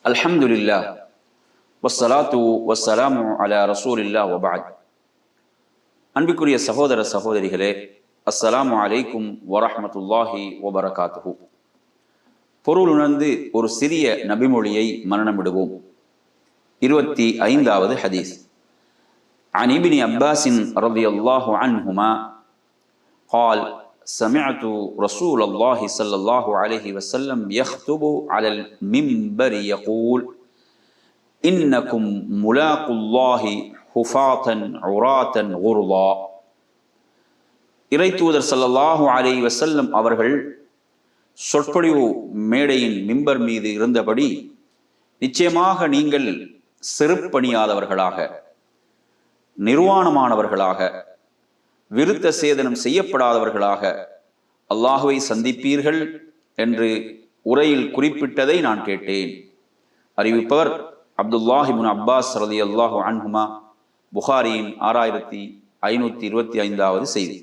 அல்ஹம்துலில்லாஹ் வஸ்ஸலாத்து வஸ்ஸலாமு அலா ரசூலில்லாஹ் வபஅத். அன்பிற்குரிய சகோதர சகோதரிகளே, அஸ்ஸலாமு அலைக்கும் வரஹ்மத்துல்லாஹி வபரகாத்துஹு. பொருள் உணர்ந்து ஒரு சிறிய நபிமொழியை மரணமிடுவோம். 25வது ஹதீஸ். عن ابن عباس رضي الله عنهما قال سمعت رسول الله صلى الله عليه وسلم يخطب على المنبر يقول إنكم ملاقو الله حفاة عراة غرضا. இறை தூதர் ஸல்லல்லாஹு அலைஹி வஸல்லம் அவர்கள் சொற்பொழிவு மேடையின் மிம்பர் மீது இருந்தபடி, நிச்சயமாக நீங்கள் செருப்பணியாதவர்களாக, நிர்வாணமானவர்களாக, விருத்த சேதனம் செய்யப்படாதவர்களாக அல்லாஹுவை சந்திப்பீர்கள் என்று உரையில் குறிப்பிட்டதை நான் கேட்டேன். அறிவிப்பவர் அப்துல்லாஹ் இப்னு அப்பாஸ் ரலியல்லாஹு அன்ஹுமா. புகாரியின் 6525வது செய்தி.